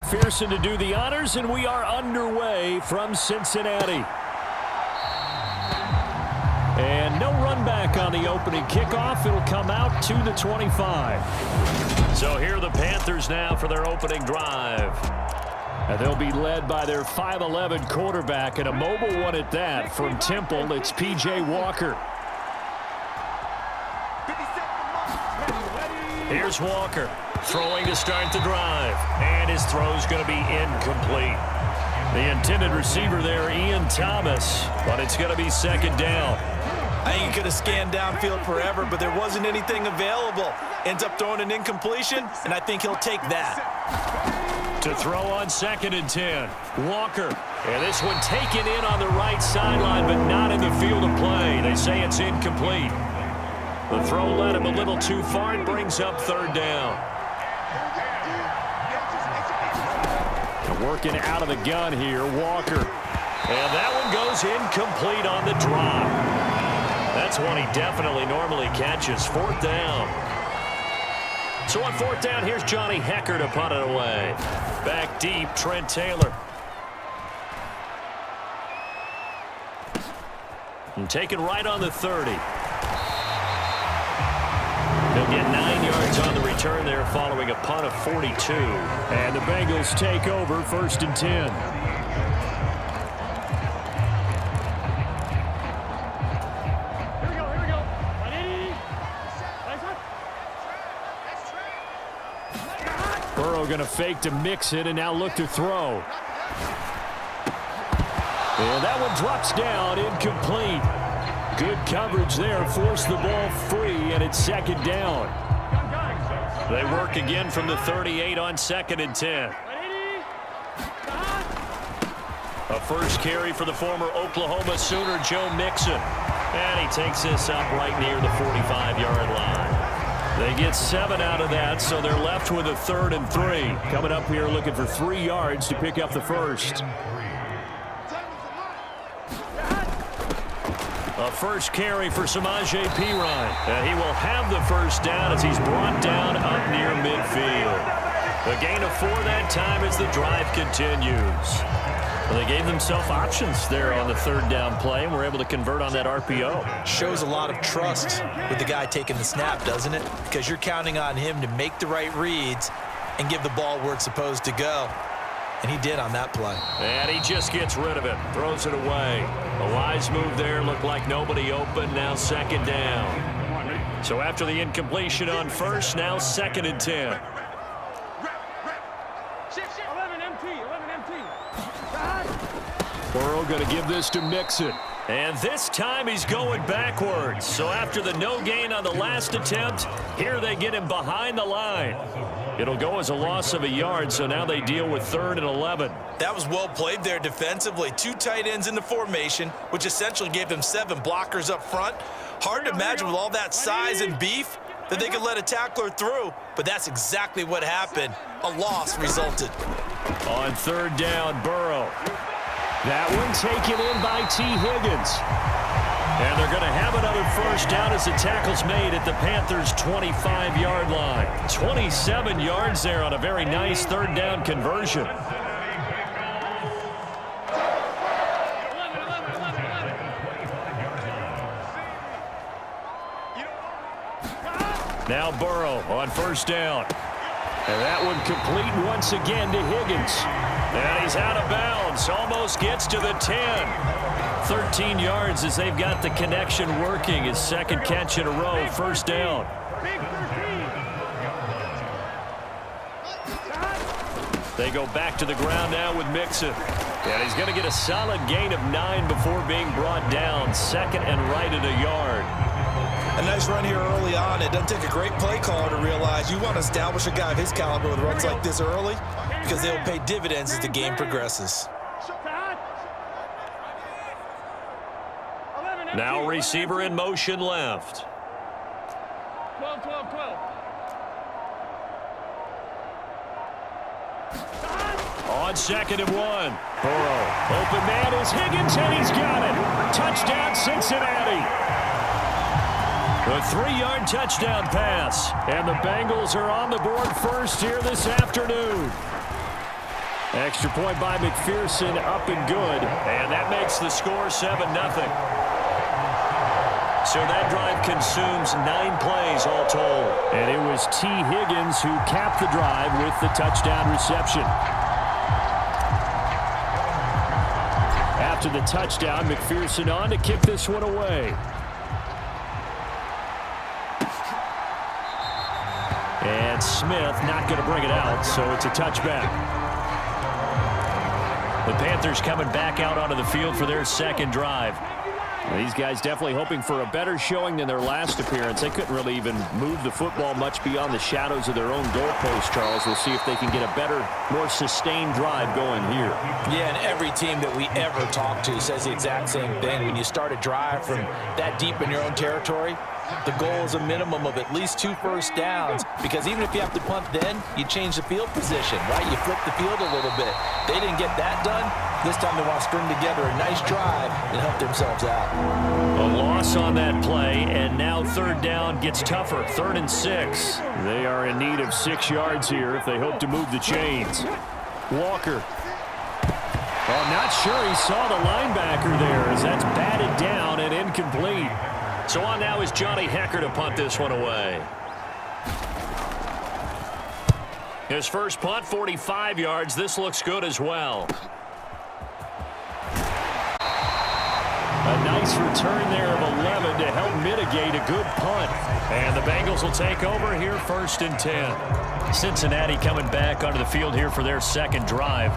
McPherson to do the honors, and we are underway from Cincinnati. And no run back on the opening kickoff. It'll come out to the 25. So here are the Panthers now for their opening drive. And they'll be led by their 5'11" quarterback, and a mobile one at that from Temple. It's P.J. Walker. Here's Walker throwing to start the drive, and his throw's going to be incomplete. The intended receiver there, Ian Thomas, but it's going to be second down. I think he could have scanned downfield forever, but there wasn't anything available. Ends up throwing an incompletion, and I think he'll take that. To throw on 2nd and 10, Walker. And this one taken in on the right sideline, but not in the field of play. They say it's incomplete. The throw led him a little too far and brings up 3rd down. Working out of the gun here, Walker. And that one goes incomplete on the drop. That's one he definitely normally catches. 4th down. So on 4th down, here's Johnny Hecker to punt it away. Back deep, Trent Taylor. And taken right on the 30. He'll get 9 yards on the return there following a punt of 42. And the Bengals take over 1st and 10. Here we go. Burrow going to fake to mix it and now look to throw. And that one drops down, incomplete. Good coverage there, forced the ball free, and it's 2nd down. They work again from the 38 on 2nd and 10. A first carry for the former Oklahoma Sooner, Joe Mixon. And he takes this up right near the 45-yard line. They get 7 out of that, so they're left with a 3rd and 3. Coming up here looking for 3 yards to pick up the first. A first carry for Samaje Perine. And he will have the first down as he's brought down up near midfield. A gain of 4 that time as the drive continues. Well, they gave themselves options there on the 3rd down play and were able to convert on that RPO. Shows a lot of trust with the guy taking the snap, doesn't it? Because you're counting on him to make the right reads and give the ball where it's supposed to go. And he did on that play. And he just gets rid of it. Throws it away. A wise move there. Looked like nobody open. Now 2nd down. So after the incompletion on 1st, now 2nd and 10. 11 empty. Burrow going to give this to Mixon. And this time he's going backwards. So after the no gain on the last attempt, here they get him behind the line. It'll go as a loss of a yard, so now they deal with 3rd and 11. That was well played there defensively. 2 tight ends in the formation, which essentially gave them 7 blockers up front. Hard to imagine with all that size and beef that they could let a tackler through, but that's exactly what happened. A loss resulted. On 3rd down, Burrow. That one taken in by T. Higgins. And they're going to have another first down as the tackle's made at the Panthers' 25-yard line. 27 yards there on a very nice 3rd down conversion. Now Burrow on 1st down. And that one complete once again to Higgins. And he's out of bounds. Almost gets to the 10. 13 yards as they've got the connection working. His 2nd catch in a row. 1st down. They go back to the ground now with Mixon. And he's going to get a solid gain of 9 before being brought down. 2nd and right at a yard. A nice run here early on. It doesn't take a great play caller to realize you want to establish a guy of his caliber with runs like this early because they'll pay dividends as the game progresses. Now receiver in motion left. 12. On 2nd and 1. Burrow. Open man is Higgins, and he's got it. Touchdown, Cincinnati. A 3-yard touchdown pass. And the Bengals are on the board first here this afternoon. Extra point by McPherson, up and good. And that makes the score 7-0. So that drive consumes 9 plays all told. And it was T. Higgins who capped the drive with the touchdown reception. After the touchdown, McPherson on to kick this one away. And Smith not going to bring it out, so it's a touchback. The Panthers coming back out onto the field for their second drive. These guys definitely hoping for a better showing than their last appearance. They couldn't really even move the football much beyond the shadows of their own goalpost, Charles. We'll see if they can get a better, more sustained drive going here. Yeah, and every team that we ever talk to says the exact same thing. When you start a drive from that deep in your own territory, the goal is a minimum of at least 2 first downs, because even if you have to punt then, you change the field position, right? You flip the field a little bit. They didn't get that done. This time they want to string together a nice drive and help themselves out. A loss on that play, and now third down gets tougher. 3rd and 6. They are in need of 6 yards here if they hope to move the chains. Walker. Well, I'm not sure he saw the linebacker there as that's batted down and incomplete. So on now is Johnny Hecker to punt this one away. His first punt, 45 yards. This looks good as well. A nice return there of 11 to help mitigate a good punt. And the Bengals will take over here 1st and 10. Cincinnati coming back onto the field here for their second drive.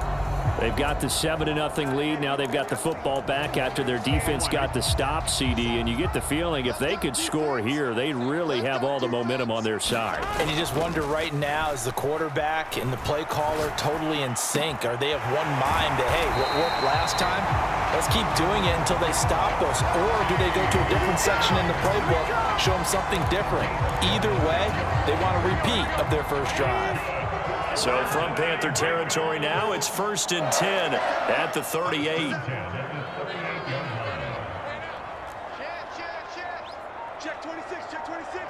They've got the 7-0 lead. Now they've got the football back after their defense got the stop, CD. And you get the feeling if they could score here, they really have all the momentum on their side. And you just wonder right now, is the quarterback and the play caller totally in sync? Are they of one mind that, hey, what worked last time, let's keep doing it until they stop us? Or do they go to a different section in the playbook, show them something different? Either way, they want a repeat of their first drive. So from Panther territory now, it's 1st and 10 at the 38. Check 26, check 26.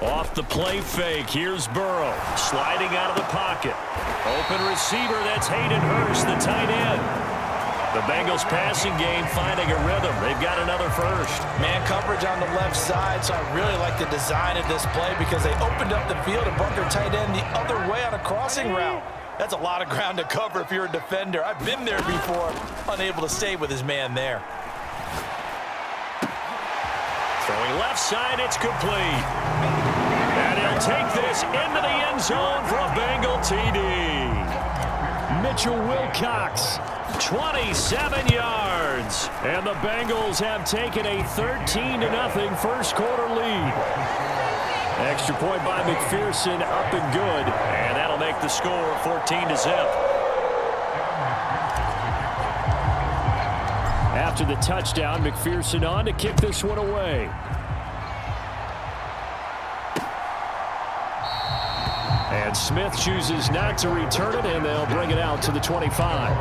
Off the play fake, here's Burrow. Sliding out of the pocket. Open receiver, that's Hayden Hurst, the tight end. The Bengals passing game finding a rhythm. They've got another first. Man coverage on the left side, so I really like the design of this play because they opened up the field and brought their tight end the other way on a crossing route. That's a lot of ground to cover if you're a defender. I've been there before, unable to stay with his man there. Throwing left side, it's complete. And he'll take this into the end zone for a Bengal TD. Mitchell Wilcox, 27 yards. And the Bengals have taken a 13-0 first quarter lead. Extra point by McPherson, up and good. And that'll make the score 14-0. After the touchdown, McPherson on to kick this one away. And Smith chooses not to return it, and they'll bring it out to the 25.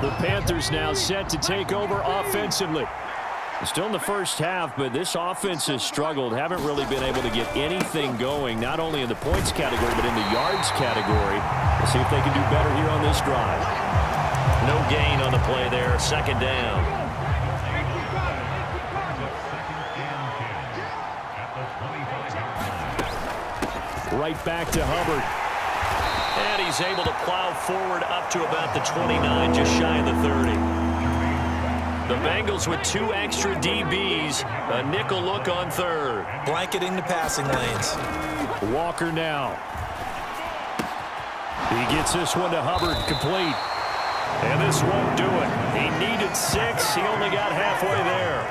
The Panthers now set to take over offensively. Still in the first half, but this offense has struggled. Haven't really been able to get anything going, not only in the points category, but in the yards category. We'll see if they can do better here on this drive. No gain on the play there. 2nd down. Right back to Hubbard. And he's able to plow forward up to about the 29, just shy of the 30. The Bengals with 2 extra DBs. A nickel look on third. Blanketing the passing lanes. Walker now. He gets this one to Hubbard, complete. And this won't do it. He needed 6. He only got halfway there.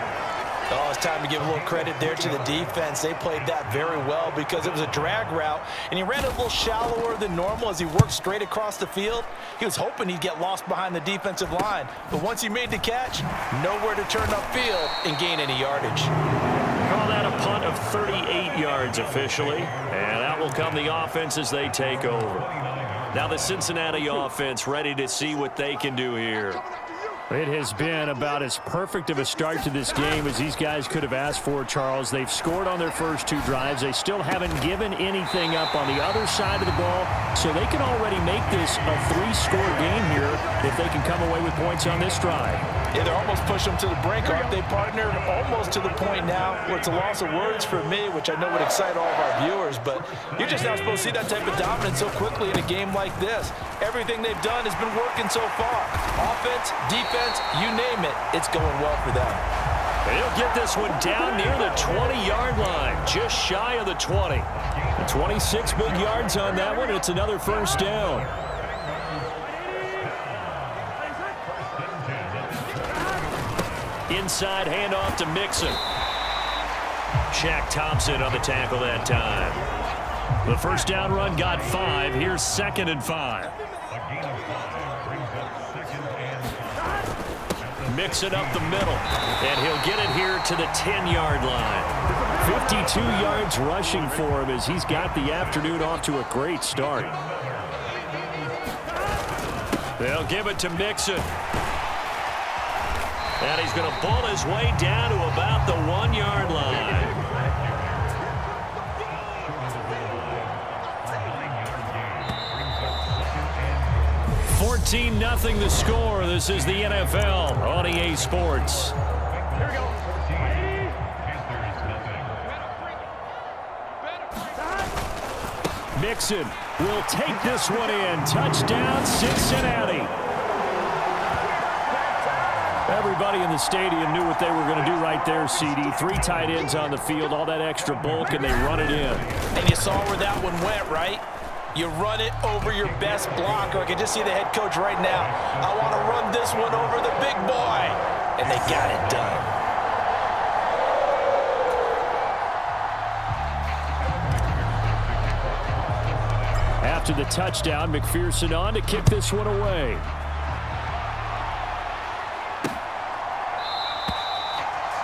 Oh, it's time to give a little credit there to the defense. They played that very well because it was a drag route, and he ran a little shallower than normal as he worked straight across the field. He was hoping he'd get lost behind the defensive line, but once he made the catch, nowhere to turn upfield and gain any yardage. Call that a punt of 38 yards officially, and that will come the offense as they take over. Now the Cincinnati offense ready to see what they can do here. It has been about as perfect of a start to this game as these guys could have asked for, Charles. They've scored on their first 2 drives. They still haven't given anything up on the other side of the ball, so they can already make this a 3-score game here if they can come away with points on this drive. Yeah, they're almost pushing them to the brink, aren't they, partner? Almost to the point now where it's a loss of words for me, which I know would excite all of our viewers, but you're just not supposed to see that type of dominance so quickly in a game like this. Everything they've done has been working so far. Offense, defense, you name it, it's going well for them. And he'll get this one down near the 20-yard line, just shy of the 20. 26 big yards on that one, and it's another first down. Inside handoff to Mixon. Shaq Thompson on the tackle that time. The first down run got 5. Here's 2nd and 5. Mix it up the middle, and he'll get it here to the 10-yard line. 52 yards rushing for him as he's got the afternoon off to a great start. They'll give it to Mixon. And he's going to pull his way down to about the 1-yard line. 14-0 the score. This is the NFL on EA Sports. Mixon will take this one in. Touchdown, Cincinnati. Everybody in the stadium knew what they were going to do right there, CD. 3 tight ends on the field, all that extra bulk, and they run it in. And you saw where that one went, right? You run it over your best blocker. I can just see the head coach right now. I want to run this one over the big boy. And they got it done. After the touchdown, McPherson on to kick this one away.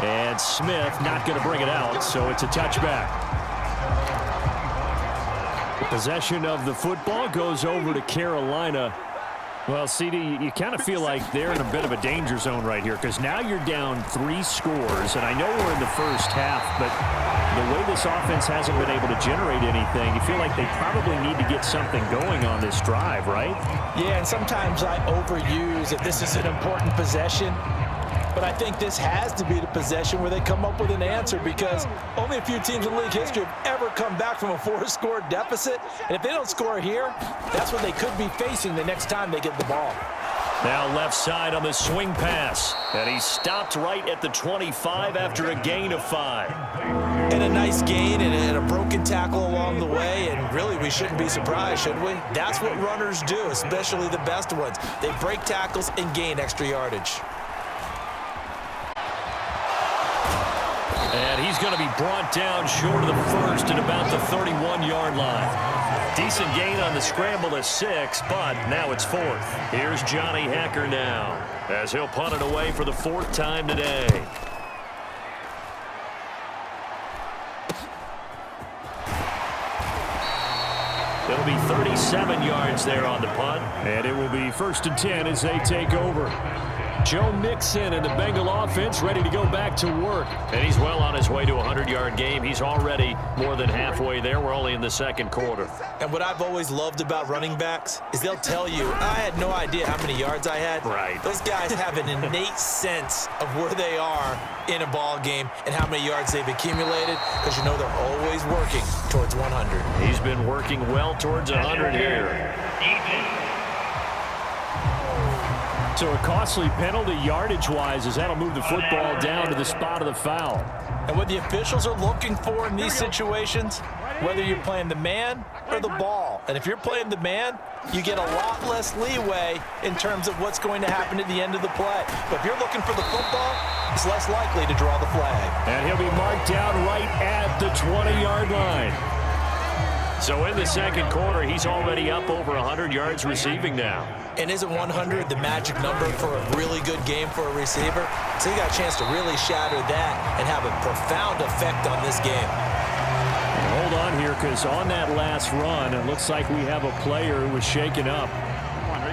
And Smith not going to bring it out, so it's a touchback. The possession of the football goes over to Carolina. Well, CD, you kind of feel like they're in a bit of a danger zone right here because now you're down 3 scores, and I know we're in the first half, but the way this offense hasn't been able to generate anything, you feel like they probably need to get something going on this drive, right? Yeah, and sometimes I overuse if this is an important possession. But I think this has to be the possession where they come up with an answer because only a few teams in league history have ever come back from a 4-score deficit. And if they don't score here, that's what they could be facing the next time they get the ball. Now left side on the swing pass. And he stopped right at the 25 after a gain of 5. And a nice gain and a broken tackle along the way. And really, we shouldn't be surprised, should we? That's what runners do, especially the best ones. They break tackles and gain extra yardage. And he's going to be brought down short of the first at about the 31-yard line. Decent gain on the scramble to 6, but now it's 4th. Here's Johnny Hecker now as he'll punt it away for the 4th time today. It'll be 37 yards there on the punt. And it will be 1st and 10 as they take over. Joe Mixon and the Bengal offense ready to go back to work. And he's well on his way to a 100-yard game. He's already more than halfway there. We're only in the 2nd quarter. And what I've always loved about running backs is they'll tell you, I had no idea how many yards I had. Right. Those guys have an innate sense of where they are in a ball game and how many yards they've accumulated because you know they're always working towards 100. He's been working well towards 100 here. So a costly penalty yardage-wise as that'll move the football down to the spot of the foul. And what the officials are looking for in these situations, whether you're playing the man or the ball, and if you're playing the man, you get a lot less leeway in terms of what's going to happen at the end of the play. But if you're looking for the football, it's less likely to draw the flag. And he'll be marked down right at the 20-yard line. So in the 2nd quarter, he's already up over 100 yards receiving now. And isn't 100 the magic number for a really good game for a receiver? So you got a chance to really shatter that and have a profound effect on this game. And hold on here because on that last run, it looks like we have a player who was shaken up.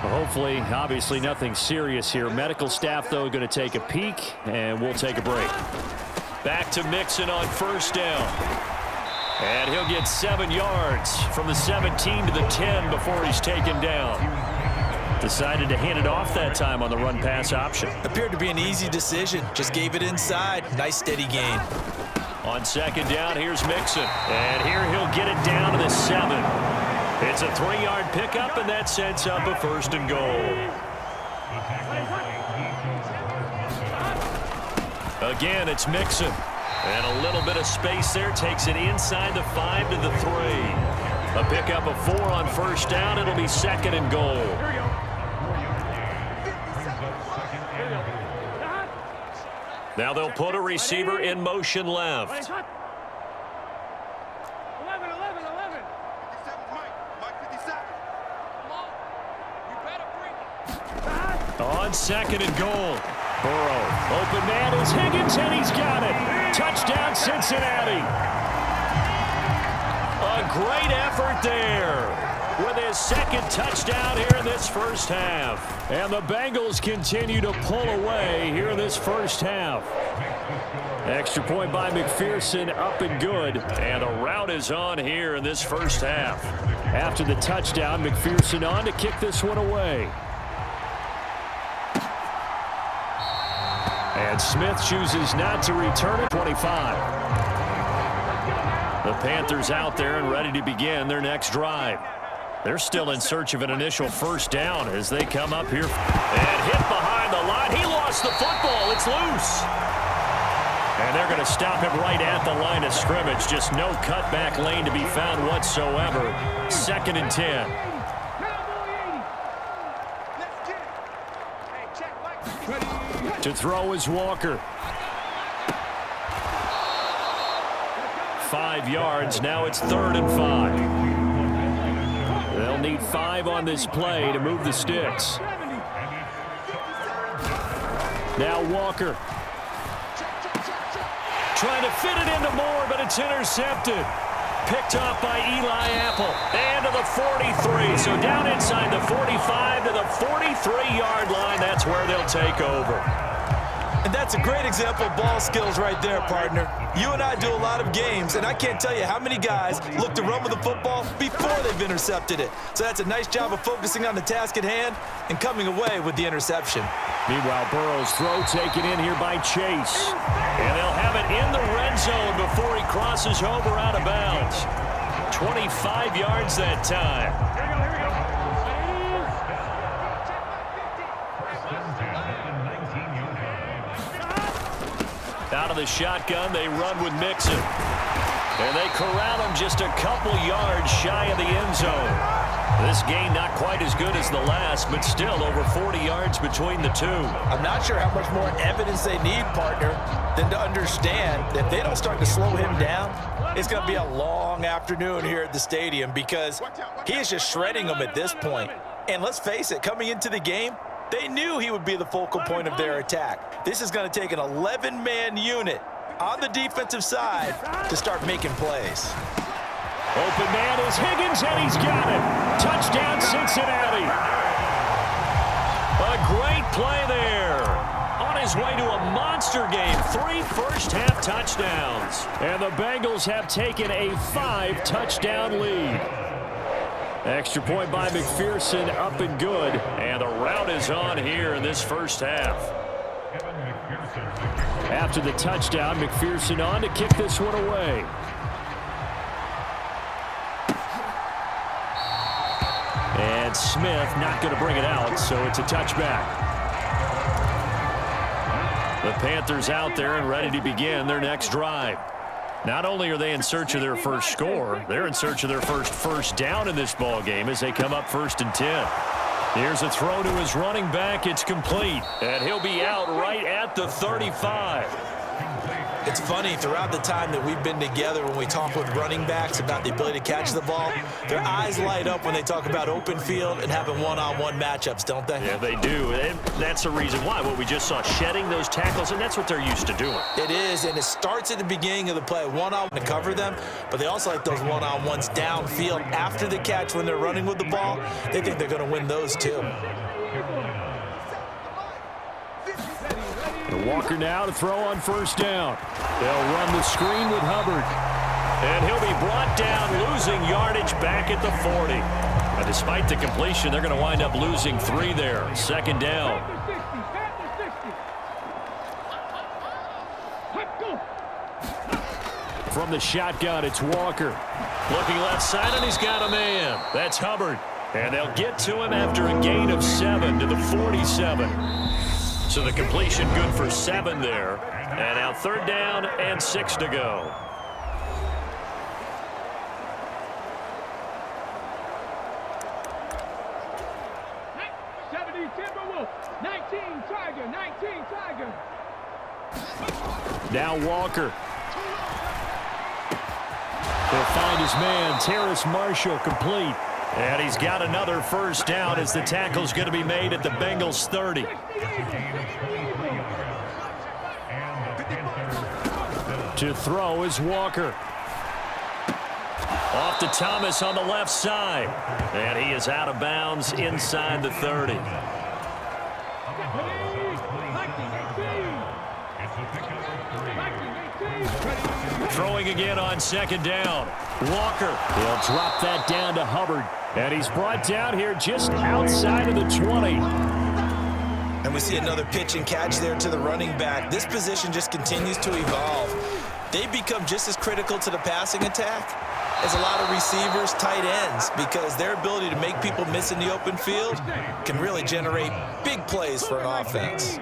Hopefully, obviously nothing serious here. Medical staff, though, going to take a peek, and we'll take a break. Back to Mixon on first down. And he'll get 7 yards from the 17 to the 10 before he's taken down. Decided to hand it off that time on the run-pass option. Appeared to be an easy decision. Just gave it inside. Nice steady gain. On second down, here's Mixon. And here he'll get it down to the 7. It's a 3-yard pickup, and that sets up a 1st and goal. Again, it's Mixon. And a little bit of space there. Takes it inside the 5 to the 3. A pickup of 4 on first down. It'll be 2nd and goal. Now they'll put a receiver in motion left. 11. Mike 57. On 2nd and goal. Burrow. Open man is Higgins, and he's got it. Touchdown, Cincinnati. A great effort there with his 2nd touchdown here in this first half. And the Bengals continue to pull away here in this first half. Extra point by McPherson, up and good. And the route is on here in this first half. After the touchdown, McPherson on to kick this one away. And Smith chooses not to return it. 25. The Panthers out there and ready to begin their next drive. They're still in search of an initial first down as they come up here. And hit behind the line. He lost the football. It's loose. And they're going to stop him right at the line of scrimmage. Just no cutback lane to be found whatsoever. 2nd and 10. To throw is Walker. 5 yards. Now it's 3rd and 5. They'll need 5 on this play to move the sticks. Now Walker. Trying to fit it into Moore, but it's intercepted. Picked off by Eli Apple. And to the 43. So down inside the 45 to the 43-yard line. That's where they'll take over. And that's a great example of ball skills right there, partner. You and I do a lot of games, and I can't tell you how many guys look to run with the football before they've intercepted it. So that's a nice job of focusing on the task at hand and coming away with the interception. Meanwhile, Burrow's throw taken in here by Chase. And they'll have it in the red zone before he crosses over out of bounds. 25 yards that time. Out of the shotgun, they run with Mixon. And they corral him just a couple yards shy of the end zone. This gain not quite as good as the last, but still over 40 yards between the two. I'm not sure how much more evidence they need, partner, than to understand that if they don't start to slow him down, it's going to be a long afternoon here at the stadium because he is just shredding them at this point. And let's face it, coming into the game, they knew he would be the focal point of their attack. This is going to take an 11-man unit on the defensive side to start making plays. Open man is Higgins, and he's got it. Touchdown, Cincinnati. A great play there. On his way to a monster game. 3 first-half touchdowns. And the Bengals have taken a 5-touchdown lead. Extra point by McPherson, up and good. And the route is on here in this first half. After the touchdown, McPherson on to kick this one away. And Smith not going to bring it out, so it's a touchback. The Panthers out there and ready to begin their next drive. Not only are they in search of their first score, they're in search of their first down in this ball game as they come up 1st and 10. Here's a throw to his running back. It's complete, and he'll be out right at the 35. It's funny, throughout the time that we've been together, when we talk with running backs about the ability to catch the ball, their eyes light up when they talk about open field and having one-on-one matchups, don't they? Yeah, they do. And that's the reason why. What we just saw, shedding those tackles, and that's what they're used to doing. It is, and it starts at the beginning of the play, one-on-one to cover them, but they also like those one-on-ones downfield after the catch when they're running with the ball. They think they're going to win those too. Walker now to throw on first down. They'll run the screen with Hubbard. And he'll be brought down, losing yardage back at the 40. Now, despite the completion, they're going to wind up losing 3 there. Second down. From the shotgun, it's Walker. Looking left side, and he's got a man. That's Hubbard. And they'll get to him after a gain of 7 to the 47. So the completion good for 7 there. And now third down and 6 to go. Now Walker. He'll find his man, Terrace Marshall, complete. And he's got another first down as the tackle's going to be made at the Bengals 30. To throw is Walker. Off to Thomas on the left side. And he is out of bounds inside the 30. Throwing again on second down. Walker. He'll drop that down to Hubbard. And he's brought down here just outside of the 20. And we see another pitch and catch there to the running back. This position just continues to evolve. They become just as critical to the passing attack as a lot of receivers, tight ends, because their ability to make people miss in the open field can really generate big plays for an offense.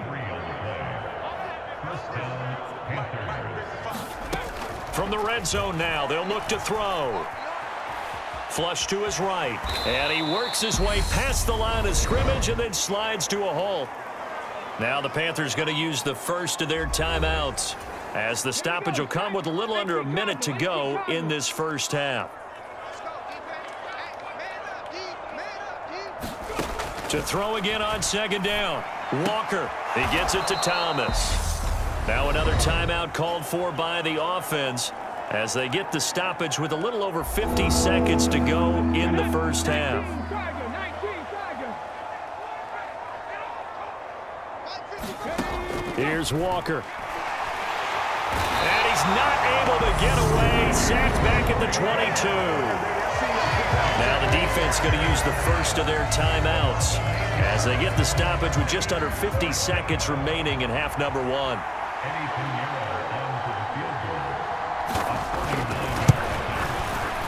From the red zone now, they'll look to throw. Flush to his right. And he works his way past the line of scrimmage and then slides to a halt. Now the Panthers going to use the first of their timeouts, as the stoppage will come with a little under a minute to go in this first half. To throw again on second down. Walker. He gets it to Thomas. Now another timeout called for by the offense as they get the stoppage with a little over 50 seconds to go in the first half. Here's Walker. And he's not able to get away. Sacked back at the 22. Now the defense going to use the first of their timeouts as they get the stoppage with just under 50 seconds remaining in half number 1.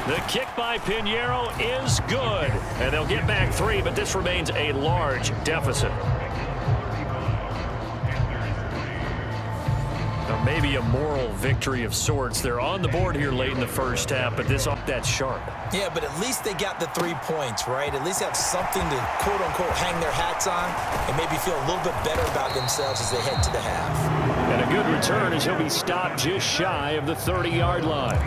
The kick by Pinheiro is good. And they'll get back 3, but this remains a large deficit. Or maybe a moral victory of sorts. They're on the board here late in the first half, but this that's sharp. Yeah, but at least they got the 3 points, right? At least have something to, quote-unquote, hang their hats on and maybe feel a little bit better about themselves as they head to the half. And a good return as he'll be stopped just shy of the 30-yard line.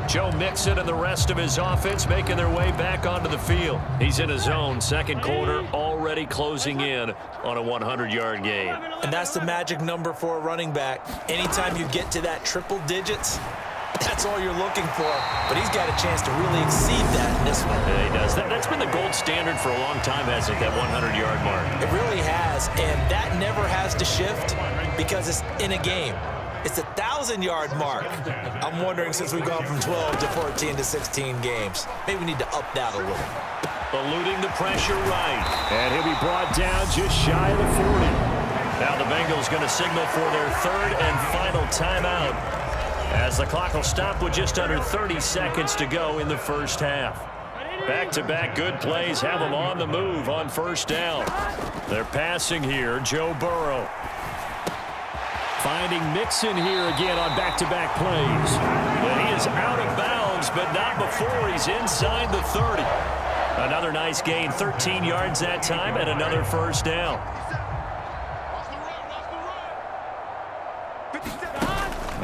Joe Mixon and the rest of his offense making their way back onto the field. He's in his own second quarter, already closing in on a 100-yard game. And that's the magic number for a running back. Anytime you get to that triple digits, that's all you're looking for. But he's got a chance to really exceed that in this one. Yeah, he does. That's been the gold standard for a long time, hasn't it, that 100-yard mark? It really has, and that never has to shift because it's in a game. It's a 1,000-yard mark. I'm wondering, since we've gone from 12 to 14 to 16 games, maybe we need to up that a little. Eluding the pressure right. And he'll be brought down just shy of the 40. Now the Bengals going to signal for their third and final timeout as the clock will stop with just under 30 seconds to go in the first half. Back-to-back good plays have them on the move on first down. They're passing here, Joe Burrow. Finding Mixon here again on back-to-back plays. And he is out of bounds, but not before he's inside the 30. Another nice gain, 13 yards that time, and another first down.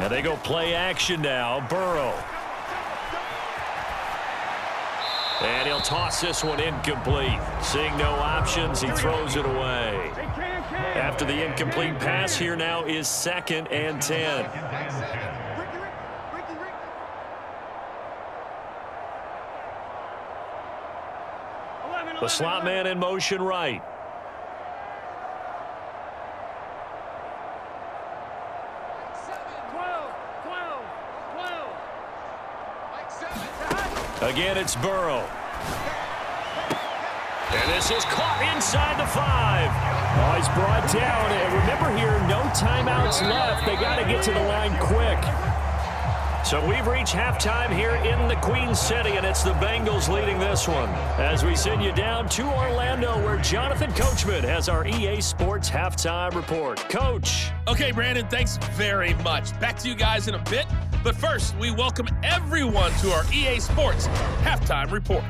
And they go play action now. Burrow. And he'll toss this one incomplete. Seeing no options, he throws it away. After the incomplete pass, here now is 2nd and 10. The slot man in motion right. Again, it's Burrow. And this is caught inside the 5. Oh, he's brought down. And remember here, no timeouts left. They got to get to the line quick. So we've reached halftime here in the Queen City, and it's the Bengals leading this one. As we send you down to Orlando, where Jonathan Coachman has our EA Sports halftime report. Coach. Okay, Brandon, thanks very much. Back to you guys in a bit. But first, we welcome everyone to our EA Sports halftime report.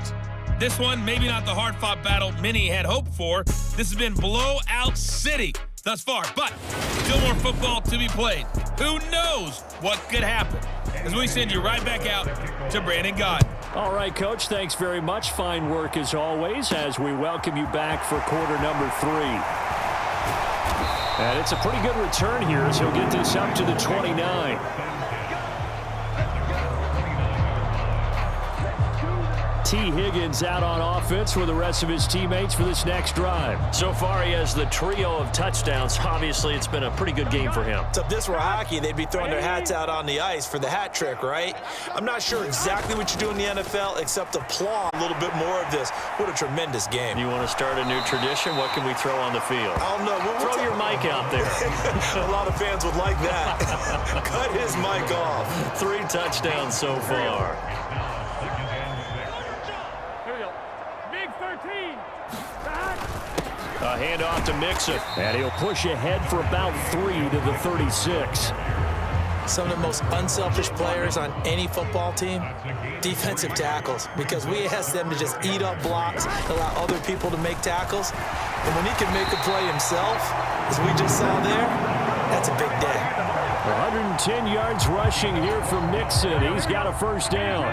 This one, maybe not the hard-fought battle many had hoped for. This has been blowout city thus far, but still more football to be played. Who knows what could happen? As we send you right back out to Brandon Gott. All right, Coach, thanks very much. Fine work as always as we welcome you back for quarter number 3. And it's a pretty good return here as he'll get this up to the 29. T. Higgins out on offense with the rest of his teammates for this next drive. So far, he has the trio of touchdowns. Obviously, it's been a pretty good game for him. So if this were hockey, they'd be throwing their hats out on the ice for the hat trick, right? I'm not sure exactly what you do in the NFL, except applaud a little bit more of this. What a tremendous game. You want to start a new tradition? What can we throw on the field? I don't know. Throw your mic out there. A lot of fans would like that. Cut his mic off. 3 touchdowns so far. A handoff to Mixon. And he'll push ahead for about 3 to the 36. Some of the most unselfish players on any football team, defensive tackles, because we ask them to just eat up blocks, allow other people to make tackles. And when he can make a play himself, as we just saw there, that's a big day. 110 yards rushing here from Mixon. He's got a first down.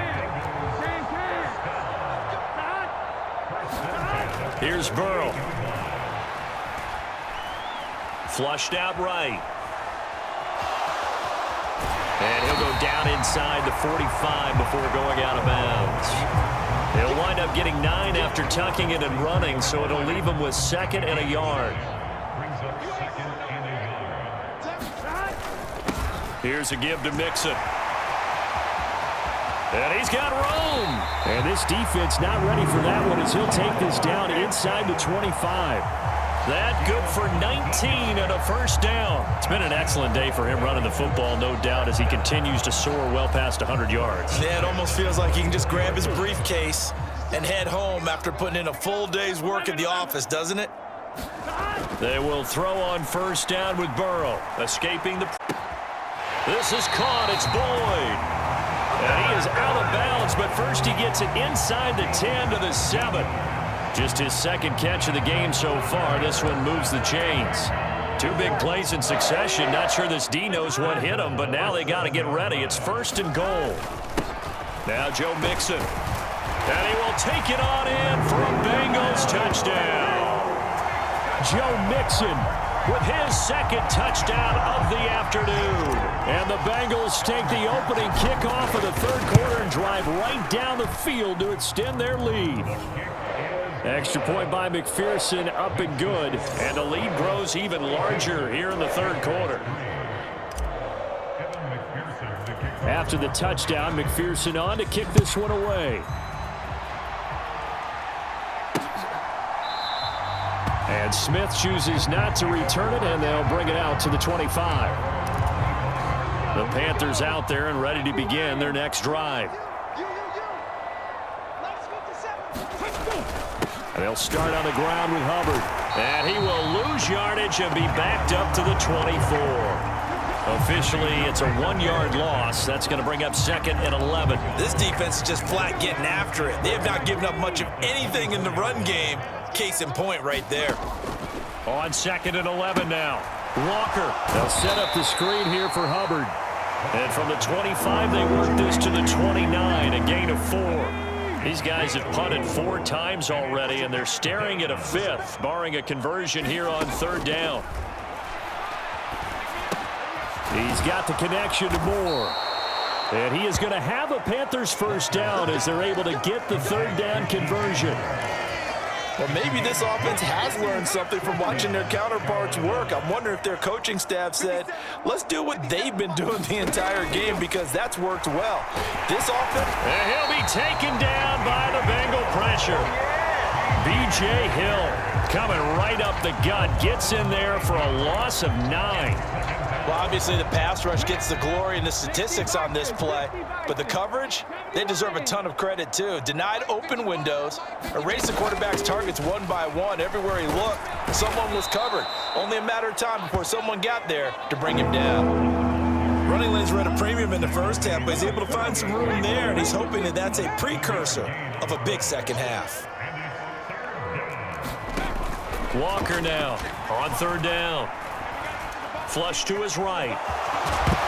Here's Burrow. Flushed out right. And he'll go down inside the 45 before going out of bounds. He'll wind up getting 9 after tucking it and running, so it'll leave him with 2nd and a yard. Here's a give to Mixon. And he's got room. And this defense not ready for that one as he'll take this down inside the 25. That good for 19 and a first down. It's been an excellent day for him running the football, no doubt, as he continues to soar well past 100 yards. Yeah, it almost feels like he can just grab his briefcase and head home after putting in a full day's work at the office, doesn't it? They will throw on first down with Burrow, escaping the... This is caught. It's Boyd. And he is out of bounds, but first he gets it inside the 10 to the 7. Just his 2nd catch of the game so far. This one moves the chains. 2 big plays in succession. Not sure this D knows what hit him, but now they got to get ready. It's 1st and goal. Now Joe Mixon. And he will take it on in for a Bengals touchdown. Joe Mixon with his 2nd touchdown of the afternoon. And the Bengals take the opening kickoff of the 3rd quarter and drive right down the field to extend their lead. Extra point by McPherson, up and good. And the lead grows even larger here in the 3rd quarter. After the touchdown, McPherson on to kick this one away. And Smith chooses not to return it, and they'll bring it out to the 25. The Panthers out there and ready to begin their next drive. And they'll start on the ground with Hubbard. And he will lose yardage and be backed up to the 24. Officially, it's a 1-yard loss. That's going to bring up 2nd and 11. This defense is just flat getting after it. They have not given up much of anything in the run game. Case in point right there. On 2nd and 11 now. Walker. They'll set up the screen here for Hubbard. And from the 25, they work this to the 29, a gain of 4. These guys have punted 4 times already, and they're staring at a 5th, barring a conversion here on 3rd down. He's got the connection to Moore. And he is going to have a Panthers first down as they're able to get the 3rd down conversion. Well, maybe this offense has learned something from watching their counterparts work. I'm wondering if their coaching staff said, let's do what they've been doing the entire game, because that's worked well. This offense... And he'll be taken down by the Bengal pressure. B.J. Hill coming right up the gut, gets in there for a loss of 9. Well, obviously the pass rush gets the glory and the statistics on this play, but the coverage, they deserve a ton of credit too. Denied open windows, erased the quarterback's targets one by one. Everywhere he looked, someone was covered. Only a matter of time before someone got there to bring him down. Running lanes were at a premium in the first half, but he's able to find some room there, and he's hoping that that's a precursor of a big second half. Walker now on 3rd down. Flush to his right.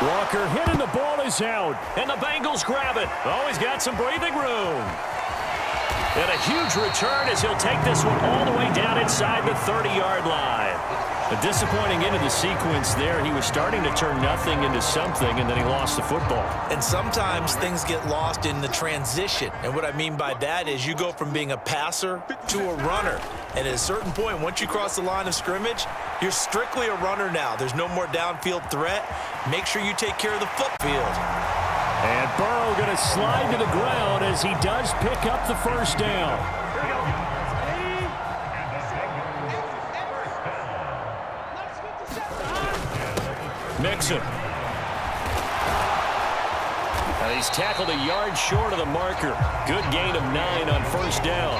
Walker hitting, the ball is out, and the Bengals grab it. Oh, he's got some breathing room. And a huge return as he'll take this one all the way down inside the 30-yard line. A disappointing end of the sequence there. He was starting to turn nothing into something, and then he lost the football. And sometimes things get lost in the transition. And what I mean by that is you go from being a passer to a runner. And at a certain point, once you cross the line of scrimmage, you're strictly a runner now. There's no more downfield threat. Make sure you take care of the footfield. And Burrow going to slide to the ground as he does pick up the first down. Mixon. And he's tackled a yard short of the marker. Good gain of 9 on first down.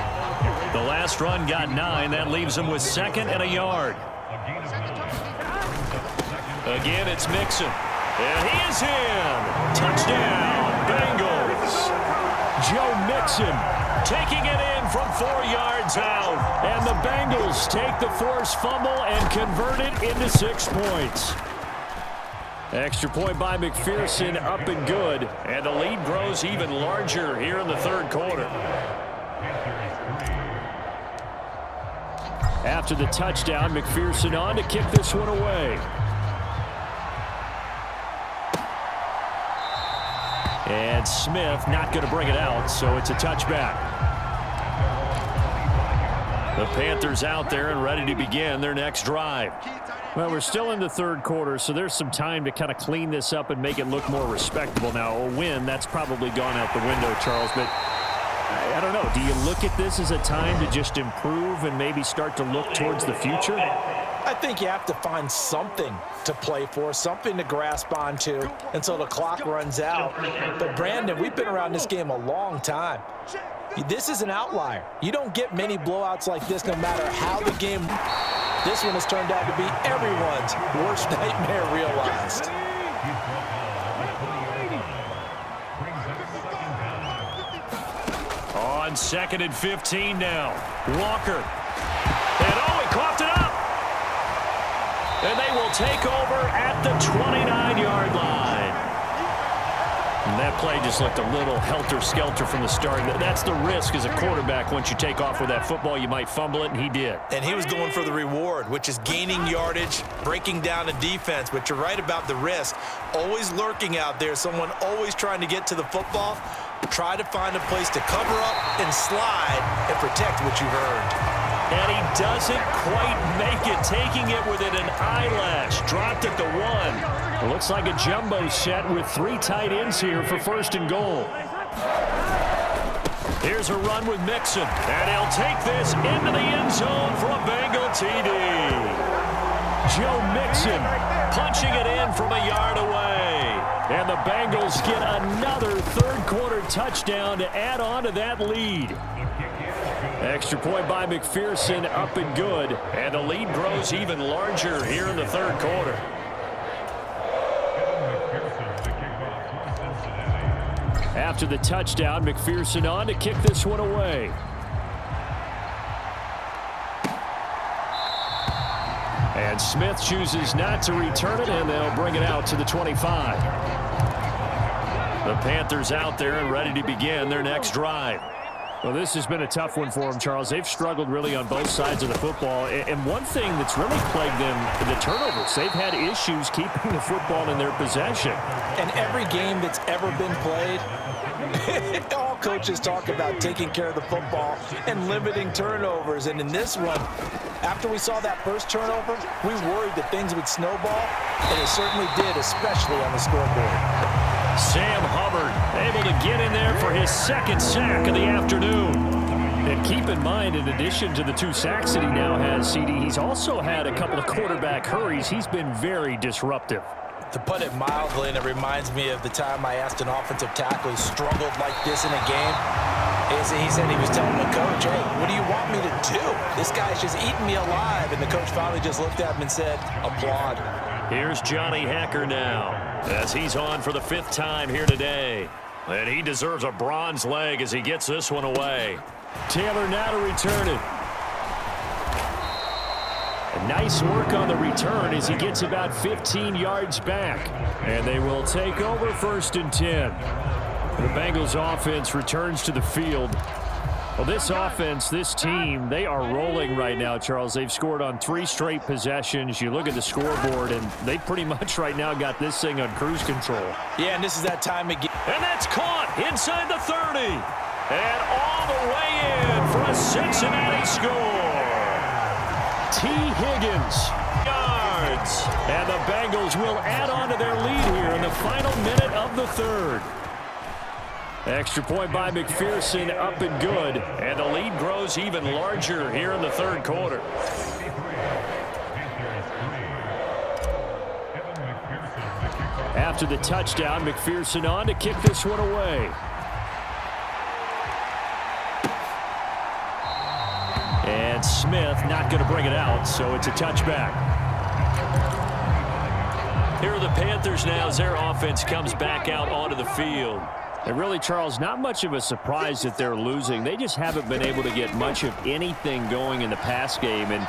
The last run got 9. That leaves him with 2nd and a yard. Again, it's Mixon. And he is in. Touchdown, Bengals. Joe Mixon taking it in from 4 yards out. And the Bengals take the forced fumble and convert it into 6 points. Extra point by McPherson, up and good. And the lead grows even larger here in the 3rd quarter. After the touchdown, McPherson on to kick this one away. And Smith not going to bring it out, so it's a touchback. The Panthers out there and ready to begin their next drive. Well, we're still in the 3rd quarter, so there's some time to kind of clean this up and make it look more respectable. Now, a win, that's probably gone out the window, Charles, but I don't know. Do you look at this as a time to just improve and maybe start to look towards the future? I think you have to find something to play for, something to grasp onto until the clock runs out. But, Brandon, we've been around this game a long time. This is an outlier. You don't get many blowouts like this no matter how the game... This one has turned out to be everyone's worst nightmare realized. On 2nd and 15 now. Walker. And he coughed it up. And they will take over at the 29-yard line. And that play just looked a little helter-skelter from the start. That's the risk as a quarterback. Once you take off with that football, you might fumble it, and he did. And he was going for the reward, which is gaining yardage, breaking down a defense. But you're right about the risk. Always lurking out there, someone always trying to get to the football. Try to find a place to cover up and slide and protect what you've earned. And he doesn't quite make it, taking it within an eyelash. Dropped it to 1. It looks like a jumbo set with 3 tight ends here for 1st and goal. Here's a run with Mixon. And he'll take this into the end zone for a Bengal TD. Joe Mixon punching it in from a yard away. And the Bengals get another 3rd quarter touchdown to add on to that lead. Extra point by McPherson, up and good. And the lead grows even larger here in the 3rd quarter. After the touchdown, McPherson on to kick this one away. And Smith chooses not to return it, and they'll bring it out to the 25. The Panthers out there and ready to begin their next drive. Well, this has been a tough one for them, Charles. They've struggled really on both sides of the football. And one thing that's really plagued them, the turnovers. They've had issues keeping the football in their possession. And every game that's ever been played, all coaches talk about taking care of the football and limiting turnovers. And in this one, after we saw that first turnover, we worried that things would snowball, and it certainly did, especially on the scoreboard. Sam Hubbard able to get in there for his second sack of the afternoon. And keep in mind, in addition to the 2 sacks that he now has, CD, he's also had a couple of quarterback hurries. He's been very disruptive. To put it mildly, and it reminds me of the time I asked an offensive tackle who struggled like this in a game. He said he was telling the coach, hey, what do you want me to do? This guy's just eating me alive. And the coach finally just looked at him and said, applaud. Here's Johnny Hacker now, as he's on for the 5th time here today. And he deserves a bronze leg as he gets this one away. Taylor now to return it. Nice work on the return as he gets about 15 yards back. And they will take over 1st and 10. The Bengals offense returns to the field. Well, this offense, this team, they are rolling right now, Charles. They've scored on 3 straight possessions. You look at the scoreboard, and they pretty much right now got this thing on cruise control. Yeah, and this is that time again. And that's caught inside the 30. And all the way in for a Cincinnati score. T. Higgins. Yards. And the Bengals will add on to their lead here in the final minute of the 3rd. Extra point by McPherson, up and good. And the lead grows even larger here in the 3rd quarter. After the touchdown, McPherson on to kick this one away. And Smith not going to bring it out, so it's a touchback. Here are the Panthers now as their offense comes back out onto the field. And really, Charles, not much of a surprise that they're losing. They just haven't been able to get much of anything going in the pass game. And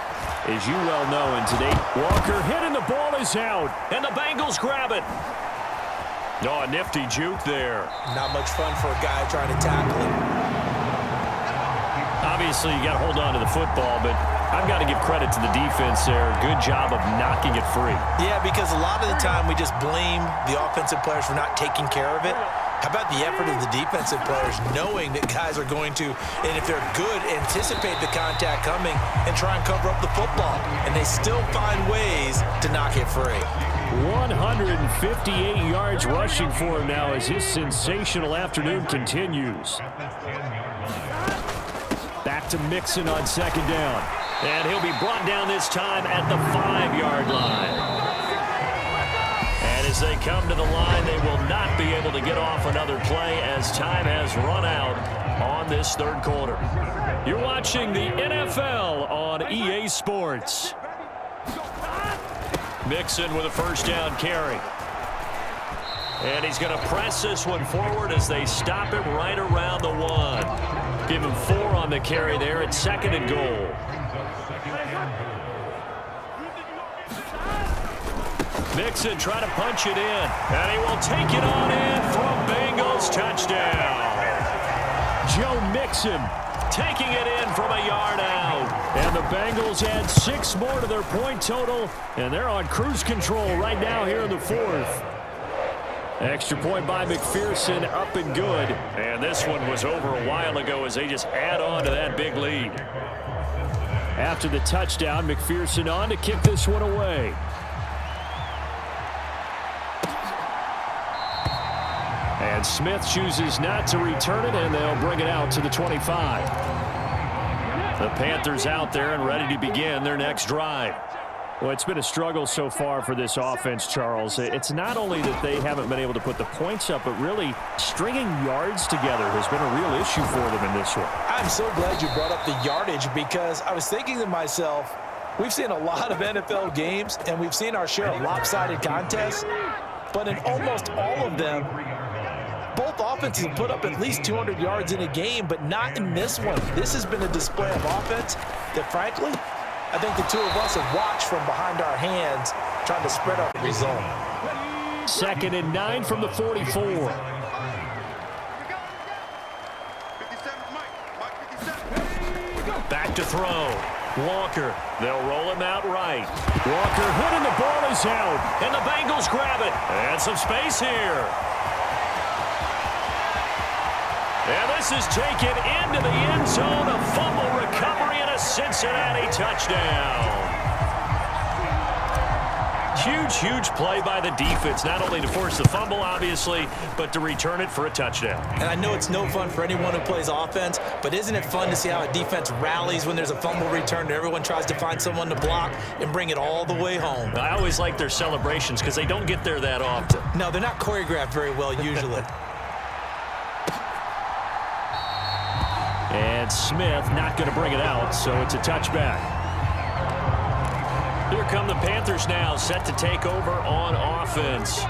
as you well know, in today, Walker hit and the ball is out. And the Bengals grab it. Oh, a nifty juke there. Not much fun for a guy trying to tackle him. Obviously, you got to hold on to the football, but I've got to give credit to the defense there. Good job of knocking it free. Yeah, because a lot of the time we just blame the offensive players for not taking care of it. How about the effort of the defensive players knowing that guys are going to, and if they're good, anticipate the contact coming and try and cover up the football. And they still find ways to knock it free. 158 yards rushing for him now as his sensational afternoon continues. Back to Mixon on 2nd down. And he'll be brought down this time at the 5-yard line. And as they come to the line, they will not be able to get off another play as time has run out on this 3rd quarter. You're watching the NFL on EA Sports. Mixon with a 1st down carry. And he's going to press this one forward as they stop it right around the 1. Give him 4 on the carry there at 2nd and goal. Mixon trying to punch it in. And he will take it on in for a Bengals touchdown. Joe Mixon taking it in from a yard out. And the Bengals add 6 more to their point total. And they're on cruise control right now here in the 4th. Extra point by McPherson, up and good. And this one was over a while ago as they just add on to that big lead. After the touchdown, McPherson on to kick this one away. And Smith chooses not to return it, and they'll bring it out to the 25. The Panthers out there and ready to begin their next drive. Well, it's been a struggle so far for this offense, Charles. It's not only that they haven't been able to put the points up, but really stringing yards together has been a real issue for them in this one. I'm so glad you brought up the yardage because I was thinking to myself, we've seen a lot of NFL games and we've seen our share of lopsided contests, but in almost all of them, both offenses put up at least 200 yards in a game, but not in this one. This has been a display of offense that, frankly, I think the two of us have watched from behind our hands trying to spread out the result. 2nd and 9 from the 44. Back to throw. Walker. They'll roll him out right. Walker hit and the ball is out. And the Bengals grab it. And some space here. And this is taken into the end zone. A fumble recovery and a Cincinnati touchdown. Huge play by the defense, not only to force the fumble, obviously, but to return it for a touchdown. And I know it's no fun for anyone who plays offense, but isn't it fun to see how a defense rallies when there's a fumble return and everyone tries to find someone to block and bring it all the way home? I always like their celebrations because they don't get there that often. No, they're not choreographed very well usually. And Smith not going to bring it out, so it's a touchback. Here come the Panthers now, set to take over on offense.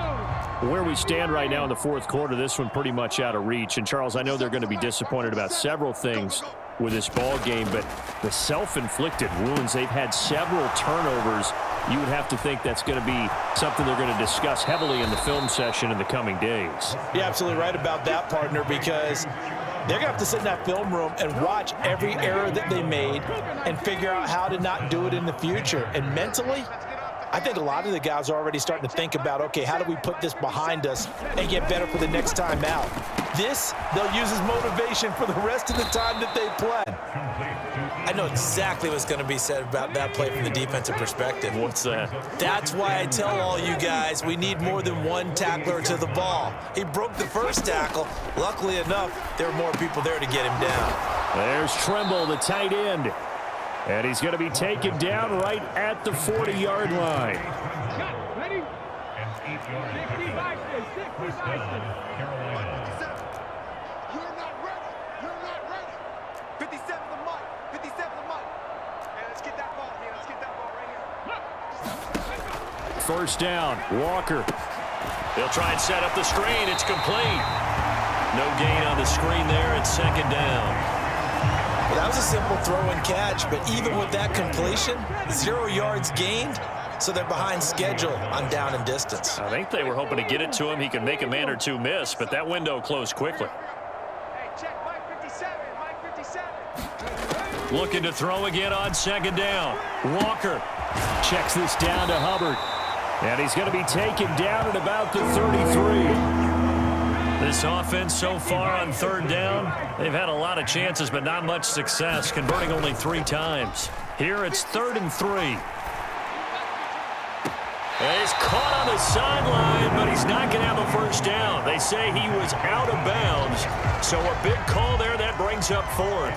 Where we stand right now in the fourth quarter, this one pretty much out of reach. And, Charles, I know they're going to be disappointed about several things with this ball game, but the self-inflicted wounds, they've had several turnovers. You would have to think that's going to be something they're going to discuss heavily in the film session in the coming days. You're absolutely right about that, partner, because they're going to have to sit in that film room and watch every error that they made and figure out how to not do it in the future. And mentally, I think a lot of the guys are already starting to think about, okay, how do we put this behind us and get better for the next time out? This, they'll use as motivation for the rest of the time that they play. I know exactly what's going to be said about that play from the defensive perspective. What's that? That's why I tell all you guys we need more than one tackler to the ball. He broke the first tackle. Luckily enough, there were more people there to get him down. There's Trimble, the tight end. And he's going to be taken down right at the 40-yard line. Ready? You're not ready. You're not ready. 57 the mic. 57 the mic. Hey, let's get that ball here. Let's get that ball right here. First down, Walker. They'll try and set up the screen. It's complete. No gain on the screen there. It's second down. Well, that was a simple throw and catch, but even with that completion, 0 yards gained, so they're behind schedule on down and distance. I think they were hoping to get it to him. He could make a man or two miss, but that window closed quickly. Hey, check Mike 57. Mike 57. Looking to throw again on second down. Walker Checks this down to Hubbard. And he's going to be taken down at about the 33. This offense so far on third down, they've had a lot of chances, but not much success, converting only 3 times. Here it's 3rd and 3. And he's caught on the sideline, but he's not going to have a first down. They say he was out of bounds, so a big call there that brings up 4th.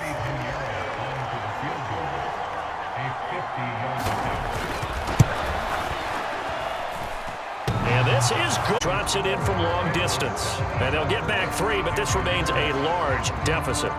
This is good. Drops it in from long distance. And they'll get back 3, but this remains a large deficit.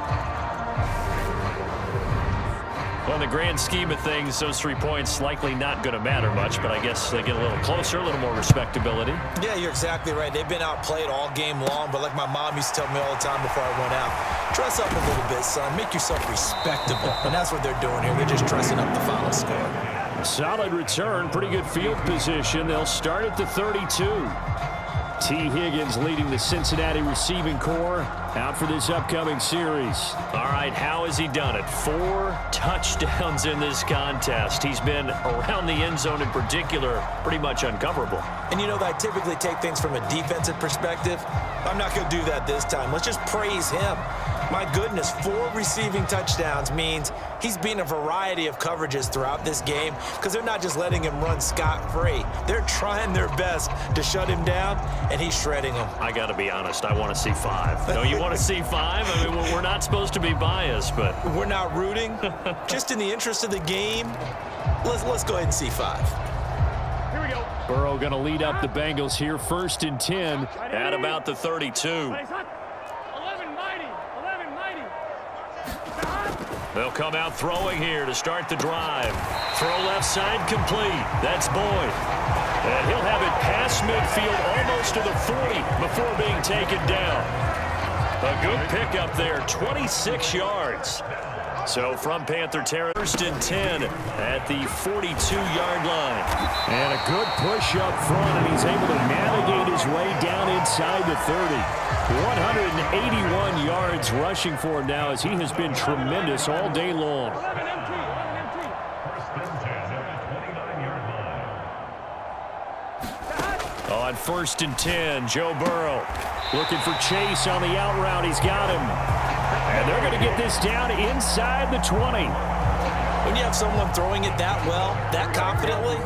Well, in the grand scheme of things, those 3 points likely not going to matter much, but I guess they get a little closer, a little more respectability. Yeah, you're exactly right. They've been outplayed all game long, but like my mom used to tell me all the time before I went out, dress up a little bit, son. Make yourself respectable. And that's what they're doing here. They're just dressing up the final score. Solid return, pretty good field position. They'll start at the 32. T. Higgins leading the Cincinnati receiving corps out for this upcoming series. All right, how has he done it? 4 touchdowns in this contest. He's been around the end zone in particular, pretty much uncoverable. And you know that I typically take things from a defensive perspective. I'm not going to do that this time. Let's just praise him. My goodness, 4 receiving touchdowns means he's beaten a variety of coverages throughout this game because they're not just letting him run scot-free. They're trying their best to shut him down, and he's shredding them. I got to be honest, I want to see 5. No, you want to see 5? I mean, we're not supposed to be biased, but... We're not rooting. Just in the interest of the game, let's go ahead and see 5. Here we go. Burrow going to lead up the Bengals here, 1st and 10. At about the 32. They'll come out throwing here to start the drive. Throw left side complete. That's Boyd. And he'll have it past midfield almost to the 40 before being taken down. A good pickup there, 26 yards. So from Panther territory, 1st and 10 at the 42-yard line. And a good push up front, and he's able to navigate his way down inside the 30. 181 yards rushing for him now as he has been tremendous all day long. On 1st and 10, Joe Burrow looking for Chase on the out route. He's got him. And they're going to get this down inside the 20. When you have someone throwing it that well, that confidently,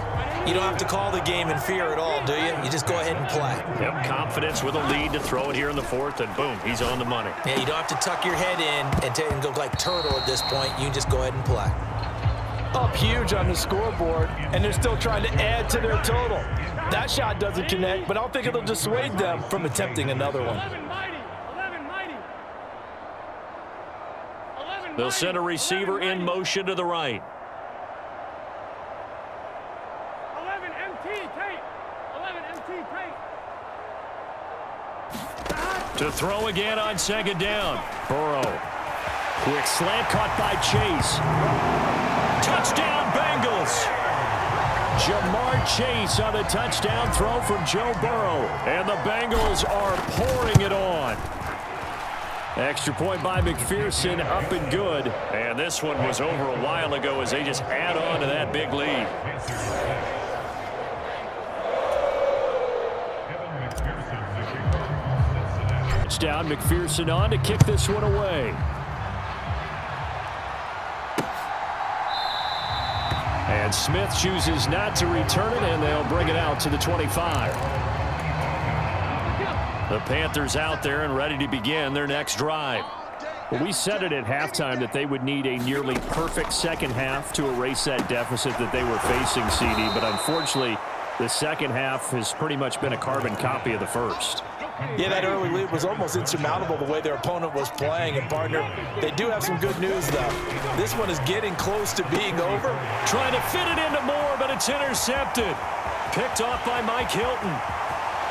you don't have to call the game in fear at all, do you? You just go ahead and play. Yep, confidence with a lead to throw it here in the 4th, and boom, he's on the money. Yeah, you don't have to tuck your head in and go like turtle at this point. You just go ahead and play. Up huge on the scoreboard, and they're still trying to add to their total. That shot doesn't connect, but I don't think it'll dissuade them from attempting another one. They'll send a receiver in motion to the right. 11 MT tape. 11 MT tape. To throw again on 2nd down. Burrow. Quick slant caught by Chase. Touchdown, Bengals. Jamar Chase on the touchdown throw from Joe Burrow. And the Bengals are pouring it on. Extra point by McPherson, up and good. And this one was over a while ago as they just add on to that big lead. Touchdown, McPherson on to kick this one away. And Smith chooses not to return it, and they'll bring it out to the 25. The Panthers out there and ready to begin their next drive. Well, we said it at halftime that they would need a nearly perfect second half to erase that deficit that they were facing, CD. But unfortunately, the second half has pretty much been a carbon copy of the first. Yeah, that early lead was almost insurmountable the way their opponent was playing. And, partner, they do have some good news, though. This one is getting close to being over. Trying to fit it into Moore, but it's intercepted. Picked off by Mike Hilton.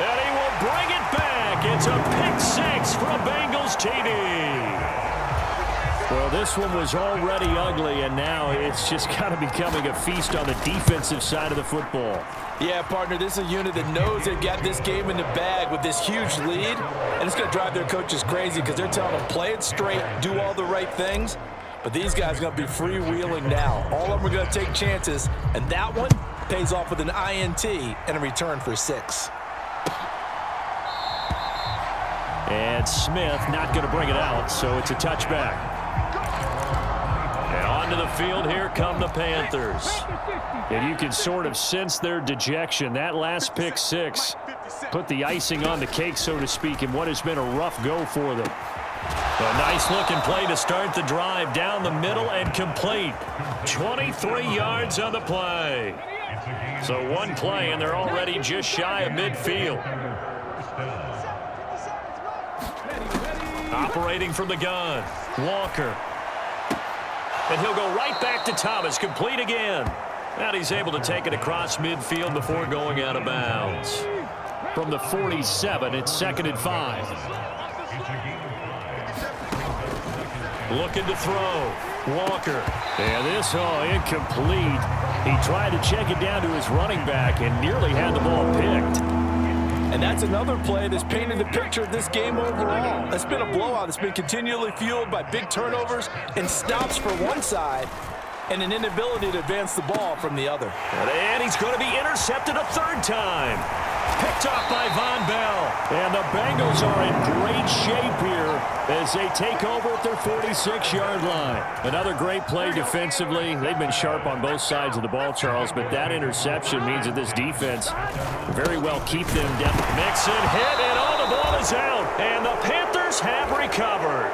And he will bring it back. It's a pick-6 from Bengals TD. Well, this one was already ugly, and now it's just kind of becoming a feast on the defensive side of the football. Yeah, partner, this is a unit that knows they've got this game in the bag with this huge lead, and it's going to drive their coaches crazy because they're telling them, play it straight, do all the right things, but these guys are going to be freewheeling now. All of them are going to take chances, and that one pays off with an INT and a return for 6. And Smith not going to bring it out, so it's a touchback. And onto the field, here come the Panthers. And you can sort of sense their dejection. That last pick 6 put the icing on the cake, so to speak, in what has been a rough go for them. A nice-looking play to start the drive down the middle and complete. 23 yards on the play. So one play, and they're already just shy of midfield. Operating from the gun, Walker. And he'll go right back to Thomas, complete again. And he's able to take it across midfield before going out of bounds. From the 47, it's 2nd and 5. Looking to throw, Walker. And this, incomplete. He tried to check it down to his running back and nearly had the ball picked. And that's another play that's painted the picture of this game overall. It's been a blowout. It's been continually fueled by big turnovers and stops for one side and an inability to advance the ball from the other. And he's going to be intercepted a 3rd time. Picked off by Von Bell. And the Bengals are in great shape here as they take over at their 46-yard line. Another great play defensively. They've been sharp on both sides of the ball, Charles, but that interception means that this defense very well keep them down. Mixon hit, and all the ball is out. And the Panthers have recovered.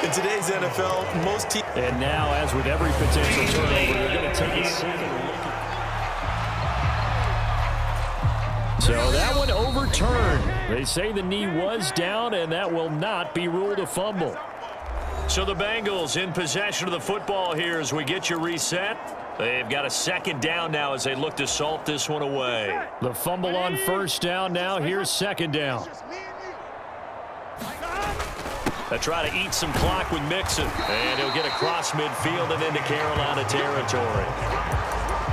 In today's NFL, most teams... And now, as with every potential turnover, they're going to take a second look. So that one overturned. They say the knee was down, and that will not be ruled a fumble. So the Bengals in possession of the football here as we get you reset. They've got a 2nd down now as they look to salt this one away. The fumble on 1st down now. Here's 2nd down. Just me and They try to eat some clock with Mixon, and he'll get across midfield and into Carolina territory.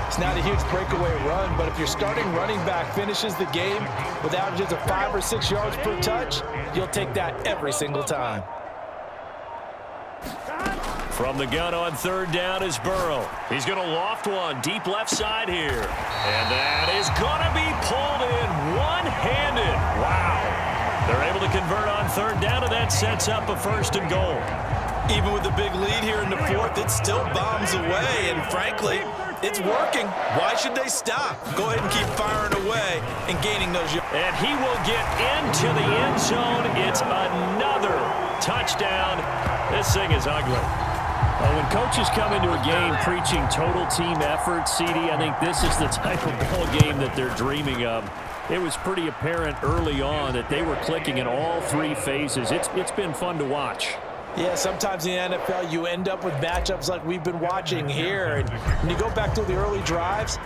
It's not a huge breakaway run, but if your starting running back finishes the game with averages of 5 or 6 yards per touch, you'll take that every single time. From the gun on third down is Burrow. He's going to loft one deep left side here. And that is going to be pulled in one-handed. Wow. They're able to convert on third down, and that sets up a 1st and goal. Even with the big lead here in the 4th, it still bombs away, and frankly, it's working. Why should they stop? Go ahead and keep firing away and gaining those yards. And he will get into the end zone. It's another touchdown. This thing is ugly. Well, when coaches come into a game preaching total team effort, CD, I think this is the type of ball game that they're dreaming of. It was pretty apparent early on that they were clicking in all 3 phases. It's been fun to watch. Yeah, sometimes in the NFL you end up with matchups like we've been watching here. And when you go back to the early drives,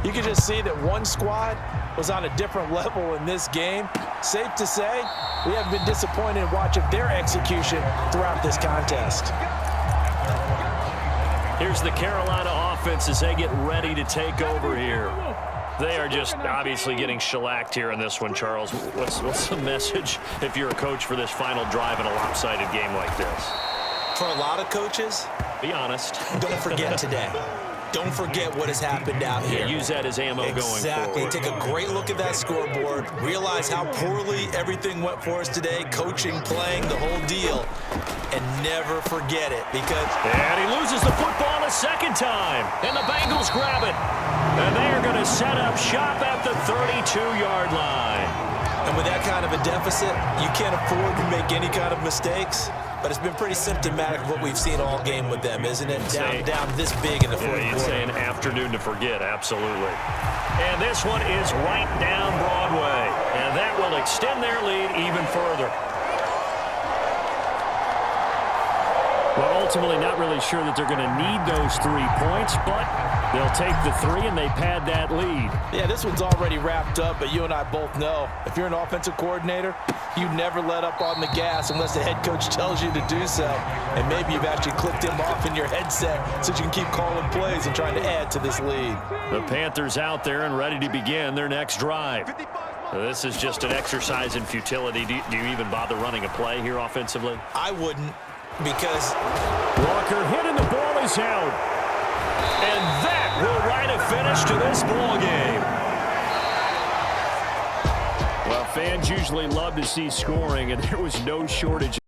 you can just see that one squad was on a different level in this game. Safe to say, we haven't been disappointed in watching their execution throughout this contest. Here's the Carolina offense as they get ready to take over here. They are just obviously getting shellacked here in this one, Charles. What's the message if you're a coach for this final drive in a lopsided game like this? For a lot of coaches, be honest. Don't forget today. Don't forget what has happened out here. Yeah, use that as ammo going forward. Exactly. Take a great look at that scoreboard. Realize how poorly everything went for us today. Coaching, playing, the whole deal. And never forget it because... And he loses the football a second time. And the Bengals grab it. And they are going to set up shop at the 32-yard line. And with that kind of a deficit, you can't afford to make any kind of mistakes. But it's been pretty symptomatic of what we've seen all game with them, isn't it? Down this big in the 4th quarter. You'd say an afternoon to forget, absolutely. And this one is right down Broadway. And that will extend their lead even further. Well, ultimately not really sure that they're going to need those 3 points, but they'll take the 3 and they pad that lead. Yeah, this one's already wrapped up, but you and I both know if you're an offensive coordinator, you never let up on the gas unless the head coach tells you to do so. And maybe you've actually clicked him off in your headset so you can keep calling plays and trying to add to this lead. The Panthers out there and ready to begin their next drive. This is just an exercise in futility. Do you even bother running a play here offensively? I wouldn't, because Walker hit and the ball is out. And that will write a finish to this ball game. Well, fans usually love to see scoring, and there was no shortage.